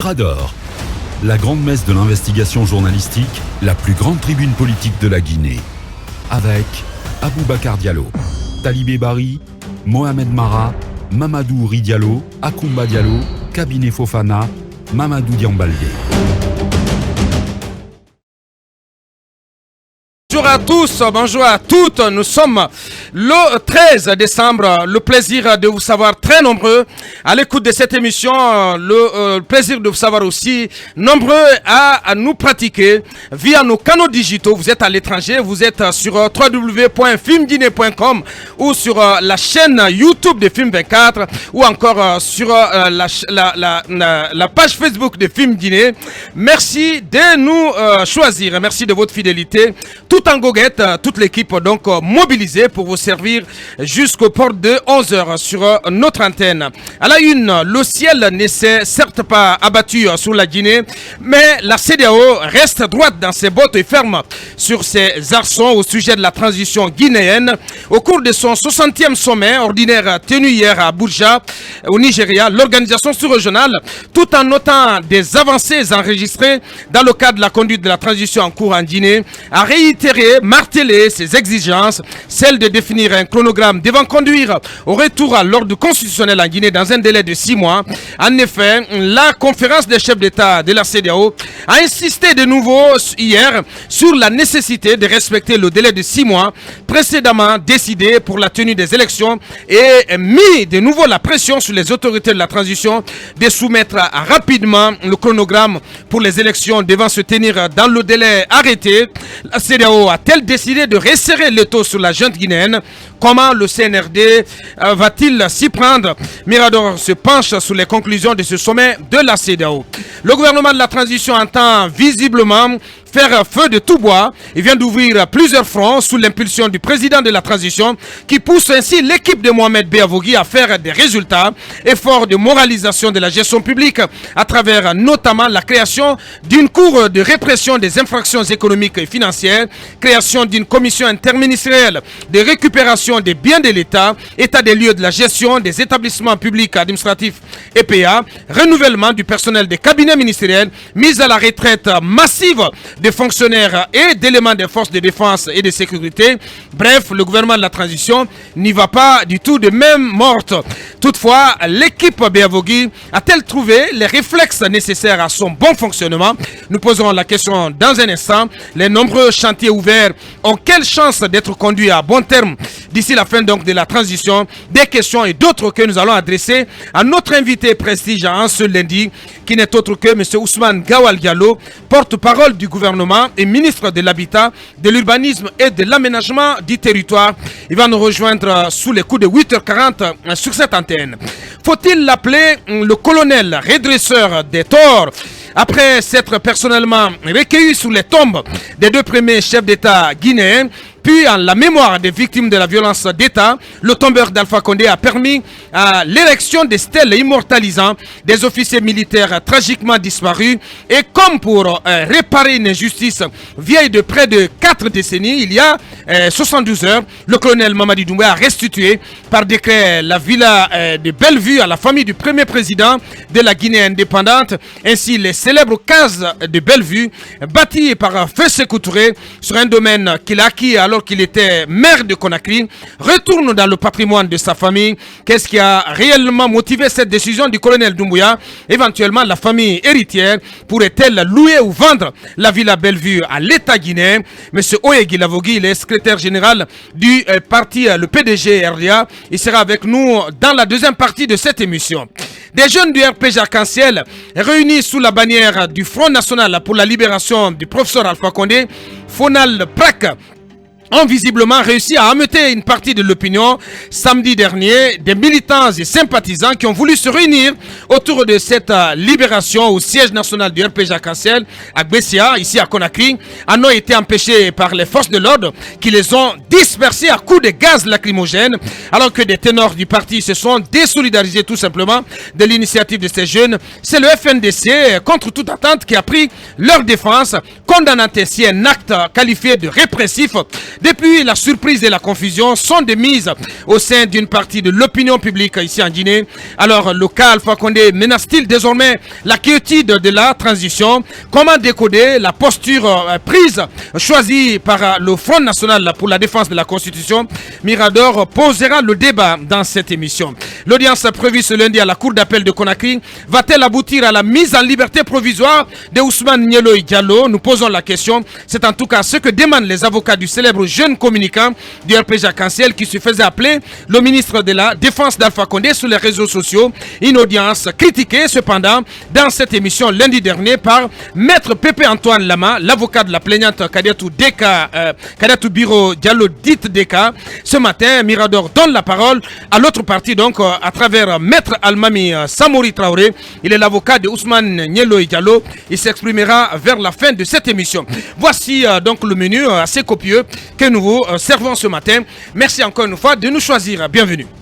Mirador, la grande messe de l'investigation journalistique, la plus grande tribune politique de la Guinée. Avec Aboubacar Diallo, Talibé Bari, Mohamed Mara, Mamadou Ri Diallo, Akoumba Diallo, Kabinet Fofana, Mamadou Diambaldé. Bonjour à tous, bonjour à toutes. Nous sommes le 13 décembre. Le plaisir de vous savoir très nombreux à l'écoute de cette émission. Le plaisir de vous savoir aussi nombreux à nous pratiquer via nos canaux digitaux. Vous êtes à l'étranger, vous êtes sur www.filmguinée.com ou sur la chaîne YouTube de Film 24 ou encore sur la page Facebook de Film Guinée. Merci de nous choisir. Merci de votre fidélité. Tout en goguette, toute l'équipe donc mobilisée pour vous servir jusqu'au port de 11h sur notre antenne. À la une, le ciel ne s'est certes pas abattu sur la Guinée, mais la CEDEAO reste droite dans ses bottes et ferme sur ses arçons au sujet de la transition guinéenne. Au cours de son 60e sommet ordinaire tenu hier à Abuja, au Nigeria, l'organisation sous-régionale, tout en notant des avancées enregistrées dans le cadre de la conduite de la transition en cours en Guinée, a réitéré, marteler ses exigences, celle de définir un chronogramme devant conduire au retour à l'ordre constitutionnel en Guinée dans un délai de 6 mois. En effet, la conférence des chefs d'État de la CEDEAO a insisté de nouveau hier sur la nécessité de respecter le délai de 6 mois précédemment décidé pour la tenue des élections et mis de nouveau la pression sur les autorités de la transition de soumettre rapidement le chronogramme pour les élections devant se tenir dans le délai arrêté. La CEDEAO a-t-elle décidé de resserrer le taux sur la junte guinéenne? Comment le CNRD va-t-il s'y prendre? Mirador se penche sur les conclusions de ce sommet de la CEDEAO. Le gouvernement de la transition entend visiblement faire feu de tout bois. Il vient d'ouvrir plusieurs fronts sous l'impulsion du président de la transition qui pousse ainsi l'équipe de Mohamed Beavogui à faire des résultats. Effort de moralisation de la gestion publique à travers notamment la création d'une cour de répression des infractions économiques et financières, création d'une commission interministérielle de récupération des biens de l'État, état des lieux de la gestion des établissements publics administratifs EPA, renouvellement du personnel des cabinets ministériels, mise à la retraite massive des fonctionnaires et d'éléments des forces de défense et de sécurité. Bref, le gouvernement de la transition n'y va pas du tout de même morte. Toutefois, l'équipe Beavogui a-t-elle trouvé les réflexes nécessaires à son bon fonctionnement? Nous poserons la question dans un instant. Les nombreux chantiers ouverts ont quelle chance d'être conduits à bon terme d'ici la fin donc de la transition? Des questions et d'autres que nous allons adresser à notre invité prestige en ce lundi, qui n'est autre que M. Ousmane Gawal Diallo, porte-parole du gouvernement et ministre de l'Habitat, de l'Urbanisme et de l'Aménagement du territoire. Il va nous rejoindre sous les coups de 8h40 sur cette antenne. Faut-il l'appeler le colonel redresseur des torts? Après s'être personnellement recueilli sous les tombes des deux premiers chefs d'État guinéens, puis en la mémoire des victimes de la violence d'État, le tombeur d'Alpha Condé a permis à l'érection des stèles immortalisant des officiers militaires tragiquement disparus. Et comme pour réparer une injustice vieille de près de 4 décennies, il y a 72 heures, le colonel Mamadi Doumbouya a restitué par décret la villa de Bellevue à la famille du premier président de la Guinée indépendante. Ainsi, les célèbres cases de Bellevue, bâties par Feu Sékou Touré sur un domaine qu'il a acquis alors qu'il était maire de Conakry, retourne dans le patrimoine de sa famille. Qu'est-ce qui a réellement motivé cette décision du colonel Doumbouya? Éventuellement, la famille héritière pourrait-elle louer ou vendre la villa Bellevue à l'État guinéen? Monsieur Oyegui Lavogui, il est secrétaire général du parti, le PDG RDA. Il sera avec nous dans la deuxième partie de cette émission. Des jeunes du RPG Arc-en-Ciel réunis sous la bannière du Front National pour la libération du professeur Alpha Condé, Fonal Prac, ont visiblement réussi à ameuter une partie de l'opinion. Samedi dernier, des militants et sympathisants qui ont voulu se réunir autour de cette libération au siège national du RPG Arc-en-Ciel à Gbessia, ici à Conakry, en ont été empêchés par les forces de l'ordre qui les ont dispersés à coups de gaz lacrymogène, alors que des ténors du parti se sont désolidarisés tout simplement de l'initiative de ces jeunes. C'est le FNDC, contre toute attente, qui a pris leur défense condamnant ainsi un acte qualifié de répressif. Depuis, la surprise et la confusion sont de mise au sein d'une partie de l'opinion publique ici en Guinée. Alors, le cas Alpha Condé menace-t-il désormais la quiétude de la transition? Comment décoder la posture choisie par le Front National pour la défense de la Constitution? Mirador posera le débat dans cette émission. L'audience prévue ce lundi à la Cour d'appel de Conakry va-t-elle aboutir à la mise en liberté provisoire de Ousmane Niéloï Diallo? Nous posons la question. C'est en tout cas ce que demandent les avocats du célèbre jeune communicant du RPG Arc-en-Ciel qui se faisait appeler le ministre de la Défense d'Alpha Condé sur les réseaux sociaux. Une audience critiquée cependant dans cette émission lundi dernier par Maître Pépé Antoine Lama, l'avocat de la plaignante Kadiatou Biro Diallo dite Deka. Ce matin, Mirador donne la parole à l'autre partie, donc à travers Maître Almami Samori Traoré. Il est l'avocat de Ousmane Niéloï Diallo. Il s'exprimera vers la fin de cette émission. Voici donc le menu assez copieux que nous vous servons ce matin. Merci encore une fois de nous choisir. Bienvenue.